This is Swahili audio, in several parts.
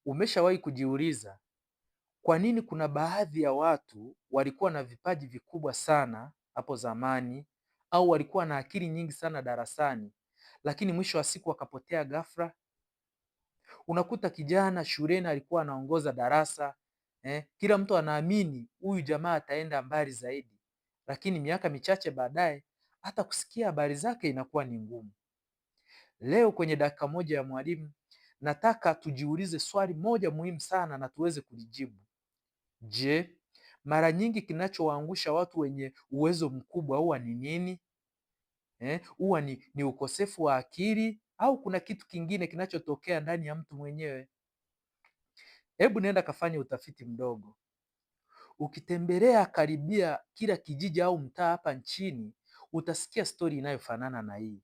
Umeshawahi kujiuliza kwa nini kuna baadhi ya watu walikuwa na vipaji vikubwa sana hapo zamani, au walikuwa na akili nyingi sana darasani, lakini mwisho wa siku wakapotea ghafla? Unakuta kijana shuleni alikuwa anaongoza darasa, kila mtu anaamini huyu jamaa ataenda mbali zaidi, lakini miaka michache baadaye hata kusikia habari zake inakuwa ni ngumu. Leo kwenye dakika moja ya mwalimu, nataka tujiulize swali moja muhimu sana na tuweze kulijibu. Je, mara nyingi kinachowaangusha watu wenye uwezo mkubwa huwa ni nini? Huwa ni ukosefu wa akili au kuna kitu kingine kinachotokea ndani ya mtu mwenyewe? Hebu nenda kafanya utafiti mdogo. Ukitembelea karibia kila kijiji au mtaa hapa nchini, utasikia stori inayofanana na hii.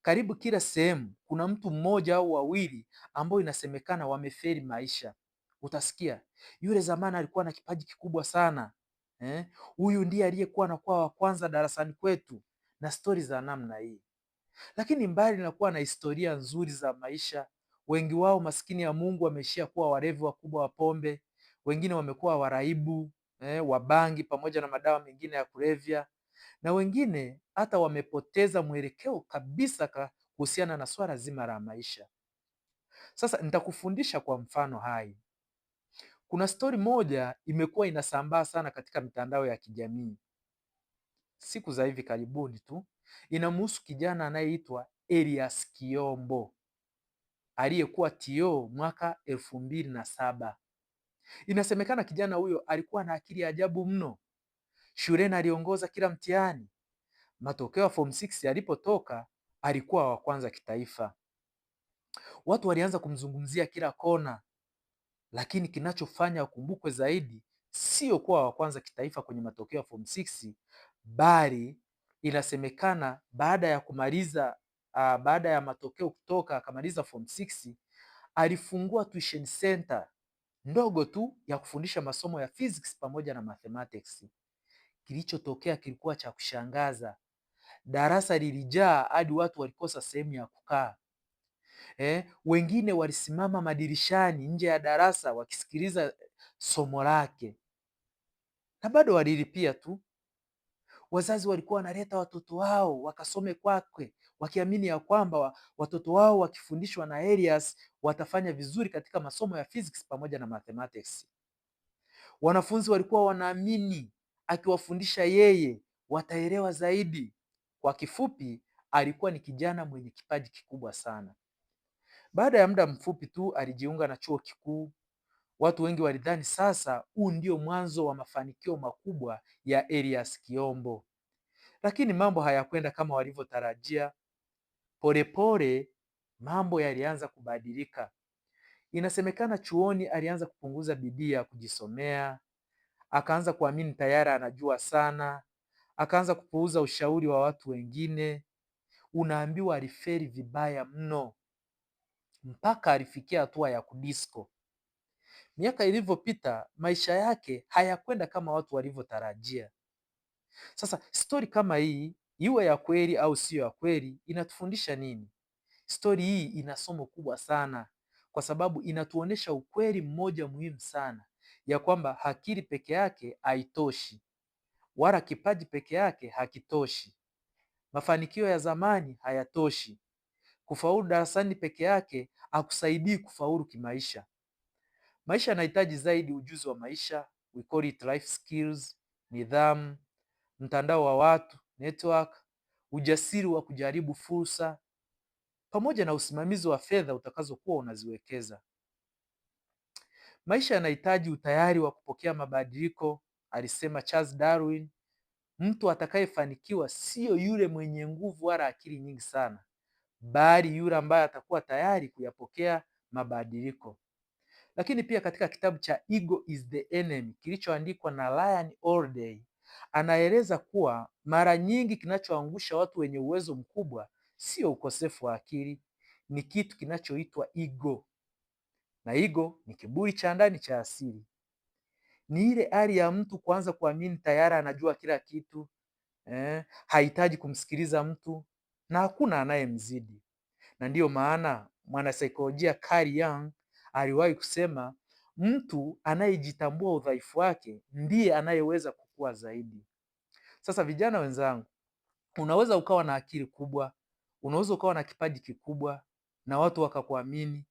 Karibu kila sehemu kuna mtu mmoja au wawili ambao inasemekana wamefeli maisha. Utasikia yule zamani alikuwa na kipaji kikubwa sana, huyu ndiye aliyekuwa anakuwa wa kwanza darasani kwetu, na stori za namna hii. Lakini mbali na kuwa na historia nzuri za maisha, wengi wao maskini ya Mungu wameishia kuwa walevi wakubwa wa pombe, wengine wamekuwa waraibu, wa bangi pamoja na madawa mengine ya kulevya, na wengine hata wamepoteza mwelekeo kabisa kuhusiana na swala zima la maisha. Sasa nitakufundisha kwa mfano hai. Kuna stori moja imekuwa inasambaa sana katika mitandao ya kijamii siku za hivi karibuni tu. Inamhusu kijana anayeitwa Elias Kiombo aliyekuwa TO mwaka 2007. Inasemekana kijana huyo alikuwa na akili ya ajabu mno. Shuleni aliongoza kila mtihani. Matokeo ya form 6 yalipotoka, alikuwa wa kwanza kitaifa. Watu walianza kumzungumzia kila kona, lakini kinachofanya akumbukwe zaidi sio kuwa wa kwanza kitaifa kwenye matokeo ya form 6, bali inasemekana baada ya matokeo kutoka akamaliza form 6, alifungua tuition center ndogo tu ya kufundisha masomo ya physics pamoja na mathematics. Kilichotokea kilikuwa cha kushangaza. Darasa lilijaa hadi watu walikosa sehemu ya kukaa. Wengine walisimama madirishani nje ya darasa wakisikiliza somo lake, na bado walilipia tu. Wazazi walikuwa wanaleta watoto wao wakasome kwake, wakiamini ya kwamba watoto wao wakifundishwa na Elias watafanya vizuri katika masomo ya physics pamoja na mathematics. Wanafunzi walikuwa wanaamini akiwafundisha yeye wataelewa zaidi. Kwa kifupi, alikuwa ni kijana mwenye kipaji kikubwa sana. Baada ya muda mfupi tu alijiunga na chuo kikuu. Watu wengi walidhani sasa huu ndio mwanzo wa mafanikio makubwa ya Elias Kiombo, lakini mambo hayakwenda kama walivyotarajia. Polepole mambo yalianza kubadilika. Inasemekana chuoni alianza kupunguza bidii ya kujisomea, akaanza kuamini tayari anajua sana, akaanza kupuuza ushauri wa watu wengine. Unaambiwa alifeli vibaya mno, mpaka alifikia hatua ya kudisko. Miaka ilivyopita, maisha yake hayakwenda kama watu walivyotarajia. Sasa stori kama hii, iwe ya kweli au sio ya kweli, inatufundisha nini? Stori hii ina somo kubwa sana, kwa sababu inatuonyesha ukweli mmoja muhimu sana, ya kwamba akili peke yake haitoshi, wala kipaji peke yake hakitoshi. Mafanikio ya zamani hayatoshi. Kufaulu darasani peke yake hakusaidii kufaulu kimaisha. Maisha yanahitaji zaidi ujuzi wa maisha, we call it life skills, nidhamu, mtandao wa watu, network, ujasiri wa kujaribu fursa, pamoja na usimamizi wa fedha utakazokuwa unaziwekeza. Maisha yanahitaji utayari wa kupokea mabadiliko, alisema Charles Darwin. Mtu atakayefanikiwa sio yule mwenye nguvu wala akili nyingi sana, bali yule ambaye atakuwa tayari kuyapokea mabadiliko. Lakini pia katika kitabu cha Ego is the Enemy kilichoandikwa na Ryan Holiday, anaeleza kuwa mara nyingi kinachoangusha watu wenye uwezo mkubwa sio ukosefu wa akili, ni kitu kinachoitwa ego. Na ego ni kiburi cha ndani cha asili. Ni ile hali ya mtu kuanza kuamini tayari anajua kila kitu, hahitaji kumsikiliza mtu na hakuna anayemzidi. Na ndiyo maana mwanasaikolojia Carl Jung aliwahi kusema, mtu anayejitambua udhaifu wake ndiye anayeweza kukua zaidi. Sasa vijana wenzangu, unaweza ukawa na akili kubwa, unaweza ukawa na kipaji kikubwa na watu wakakuamini,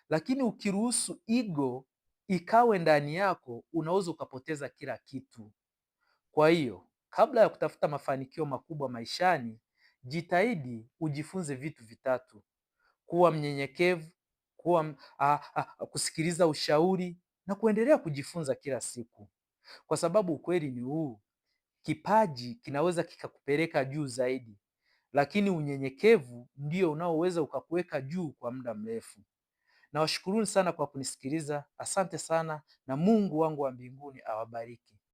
lakini ukiruhusu ego ikawe ndani yako, unaweza ukapoteza kila kitu. Kwa hiyo, kabla ya kutafuta mafanikio makubwa maishani, jitahidi ujifunze vitu vitatu: kuwa mnyenyekevu, kusikiliza ushauri na kuendelea kujifunza kila siku, kwa sababu ukweli ni huu: kipaji kinaweza kikakupeleka juu zaidi, lakini unyenyekevu ndio unaoweza ukakuweka juu kwa muda mrefu. Nawashukuruni sana kwa kunisikiliza. Asante sana, na Mungu wangu wa mbinguni awabariki.